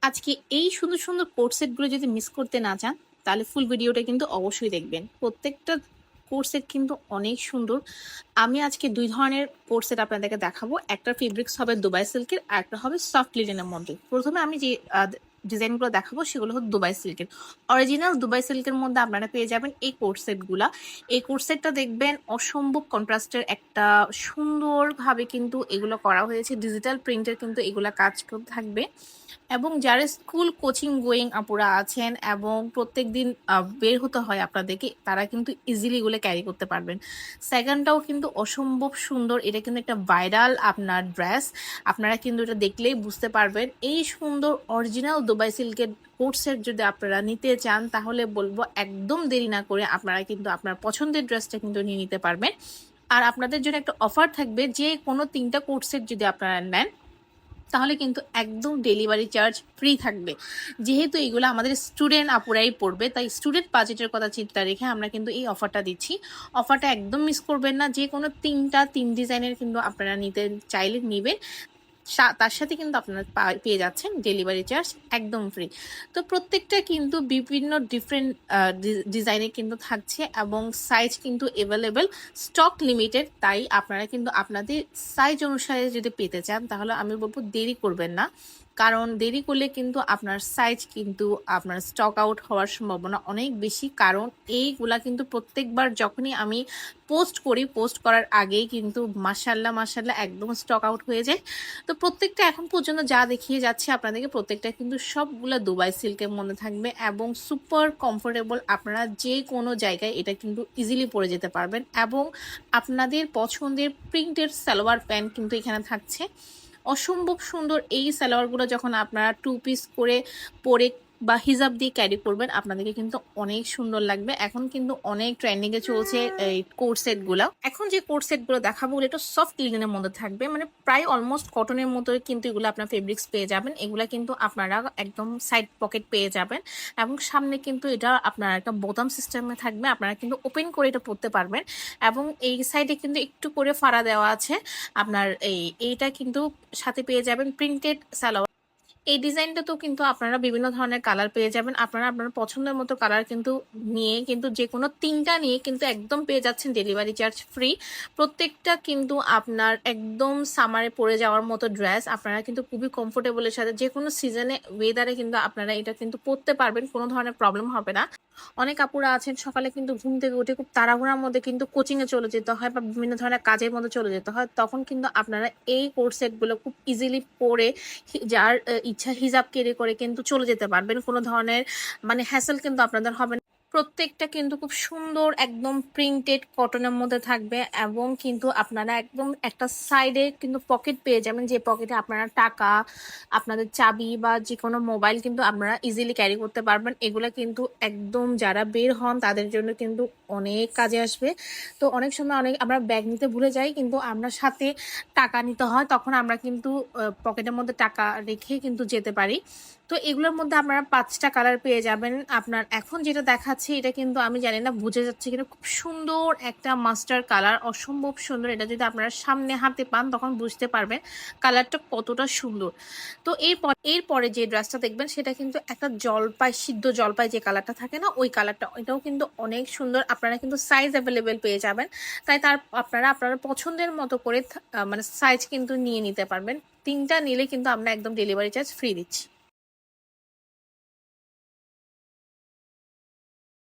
আজকে এই সুন্দর সুন্দর কোট সেটগুলো যদি মিস করতে না চান তাহলে ফুল ভিডিওটা কিন্তু অবশ্যই দেখবেন। প্রত্যেকটা কোট সেট কিন্তু অনেক সুন্দর। আমি আজকে দুই ধরনের কোট সেট আপনাদেরকে দেখাবো। একটা ফেব্রিক্স হবে দুবাই সিল্কের, আর একটা হবে সফট লিনেনের মধ্যে। প্রথমে আমি যে ডিজাইনগুলো দেখাবো সেগুলো হচ্ছে দুবাই সিল্কের। অরিজিনাল দুবাই সিল্কের মধ্যে আপনারা পেয়ে যাবেন এই কোট সেটগুলা। এই কোট সেটটা দেখবেন অসম্ভব কন্ট্রাস্টের একটা সুন্দরভাবে কিন্তু এগুলো করা হয়েছে। ডিজিটাল প্রিন্টের কিন্তু এগুলা কাজ থাকবে। এবং যারা স্কুল কোচিং গোয়িং আপুরা আছেন এবং প্রত্যেক দিন বের হতে হয় আপনাদেরকে, তারা কিন্তু ইজিলি এগুলো ক্যারি করতে পারবেন। সেকেন্ডটাও কিন্তু অসম্ভব সুন্দর। এটা কিন্তু একটা ভাইরাল আপনার ড্রেস। আপনারা কিন্তু এটা দেখলেই বুঝতে পারবেন। এই সুন্দর অরিজিনাল দুবাই সিল্কের কোট সেট যদি আপনারা নিতে চান তাহলে বলবো একদম দেরি না করে আপনারা কিন্তু আপনার পছন্দের ড্রেসটা কিন্তু নিয়ে নিতে পারবেন। আর আপনাদের জন্য একটা অফার থাকবে, যে কোনো 3টা কোট সেট যদি আপনারা নেন তাহলে কিন্তু একদম ডেলিভারি চার্জ ফ্রি থাকবে। যেহেতু এগুলো আমাদের স্টুডেন্ট আপুরাই পড়বে, তাই স্টুডেন্ট বাজেটের কথা চিন্তা রেখে আমরা কিন্তু এই অফারটা দিচ্ছি। অফারটা একদম মিস করবেন না। যে কোনো 3 ডিজাইনের কিন্তু আপনারা নিতে চাইলে নেবেন, তার সাথে কিন্তু আপনারা পেয়ে যাচ্ছেন ডেলিভারি চার্জ একদম ফ্রি। তো প্রত্যেকটা কিন্তু বিভিন্ন ডিফারেন্ট ডিজাইনে কিন্তু থাকছে এবং সাইজ কিন্তু অ্যাভেলেবেল, স্টক লিমিটেড। তাই আপনারা কিন্তু আপনাদের সাইজ অনুসারে যদি পেতে চান তাহলে আমি বলবো দেরি করবেন না। কারণ দেরি করলে কিন্তু আপনার সাইজ কিন্তু আপনার স্টক আউট হওয়ার সম্ভাবনা অনেক বেশি। কারণ এইগুলা কিন্তু প্রত্যেকবার যখনই আমি পোস্ট করি, পোস্ট করার আগেই কিন্তু মাশাল্লাহ মাশাল্লাহ একদম স্টক আউট হয়ে যায়। তো প্রত্যেকটা এখন পর্যন্ত যা দেখিয়ে যাচ্ছে আপনাদেরকে, প্রত্যেকটা কিন্তু সবগুলা দুবাই সিল্কের মধ্যে থাকবে এবং সুপার কমফোর্টেবল। আপনারা যে কোনো জায়গায় এটা কিন্তু ইজিলি পরে যেতে পারবেন এবং আপনাদের পছন্দের প্রিন্টেড সালোয়ার প্যান্ট কিন্তু এখানে থাকছে। অসম্ভব সুন্দর এই সালোয়ারগুলো যখন আপনারা 2 পিস করে পরে বা হিজাব দিয়ে ক্যারি করবেন আপনাদেরকে কিন্তু অনেক সুন্দর লাগবে। এখন কিন্তু অনেক ট্রেন্ডিং এ চলছে এই কোট সেট গুলো। এখন যে কোট সেট গুলো দেখাবো এটা সফট লিনেনের মধ্যে থাকবে, মানে প্রায় অলমোস্ট কটনের মতো কিন্তু এগুলো আপনার ফেব্রিক্স পেয়ে যাবেন। এগুলা কিন্তু আপনারা একদম সাইড পকেট পেয়ে যাবেন এবং সামনে কিন্তু এটা আপনার একটা বোতাম সিস্টেমে থাকবে। আপনারা কিন্তু ওপেন করে এটা পরতে পারবেন এবং এই সাইডে কিন্তু একটু করে ফাড়া দেওয়া আছে আপনার। এইটা কিন্তু সাথে পেয়ে যাবেন প্রিন্টেড সালোয়ার। এই ডিজাইনটা তো কিন্তু আপনারা বিভিন্ন ধরনের কালার পেয়ে যাবেন। আপনারা আপনার পছন্দের মতো কালার কিন্তু নিয়ে কিন্তু যে কোনো 3টা নিয়ে কিন্তু একদম পেয়ে যাচ্ছেন ডেলিভারি চার্জ ফ্রি। প্রত্যেকটা কিন্তু আপনার একদম সামারে পরে যাওয়ার মতো ড্রেস। আপনারা কিন্তু খুবই কমফোর্টেবলের সাথে যে কোনো সিজনে ওয়েদারে কিন্তু আপনারা এটা কিন্তু পরতে পারবেন, কোনো ধরনের প্রবলেম হবে না। অনেক আপুরা আছেন সকালে কিন্তু ঘুম থেকে উঠে খুব তাড়াহুড়ার মধ্যে কিন্তু কোচিং এ চলে যেতে হয় বা বিভিন্ন ধরনের কাজের মধ্যে চলে যেতে হয়, তখন কিন্তু আপনারা এই কোট সেট গুলো খুব ইজিলি পরে যার ইচ্ছা হিজাব ক্যারি করে কিন্তু চলে যেতে পারবেন। কোনো ধরনের মানে হ্যাসেল কিন্তু আপনাদের হবে না। প্রত্যেকটা কিন্তু খুব সুন্দর একদম প্রিন্টেড কটনের মধ্যে থাকবে এবং কিন্তু আপনারা একদম একটা সাইডে কিন্তু পকেট পেয়ে যাবেন, যে পকেটে আপনারা টাকা, আপনাদের চাবি বা যে কোনো মোবাইল কিন্তু আপনারা ইজিলি ক্যারি করতে পারবেন। এগুলো কিন্তু একদম যারা বের হন তাদের জন্য কিন্তু অনেক কাজে আসবে। তো অনেক সময় আমরা ব্যাগ নিতে ভুলে যাই, কিন্তু আমরা সাথে টাকা নিতে হয়, তখন আমরা কিন্তু পকেটের মধ্যে টাকা রেখে কিন্তু যেতে পারি। তো এগুলোর মধ্যে আপনারা 5টা কালার পেয়ে যাবেন। আপনার এখন যেটা দেখাচ্ছে এটা কিন্তু আমি জানি না বুঝে যাচ্ছে কিনা, খুব সুন্দর একটা মাস্টার কালার, অসম্ভব সুন্দর। এটা যদি আপনারা সামনে হাতে পান তখন বুঝতে পারবেন কালারটা কতটা সুন্দর। তো এরপরে যে ড্রেসটা দেখবেন সেটা কিন্তু একটা জলপাই, সিদ্ধ জলপাই যে কালারটা থাকে না, ওই কালারটা, এটাও কিন্তু অনেক সুন্দর। আপনারা কিন্তু সাইজ অ্যাভেলেবেল পেয়ে যাবেন। তাই আপনারা আপনার পছন্দের মতো করে মানে সাইজ কিন্তু নিয়ে নিতে পারবেন। 3টা নিলে কিন্তু আমরা একদম ডেলিভারি চার্জ ফ্রি দিচ্ছি।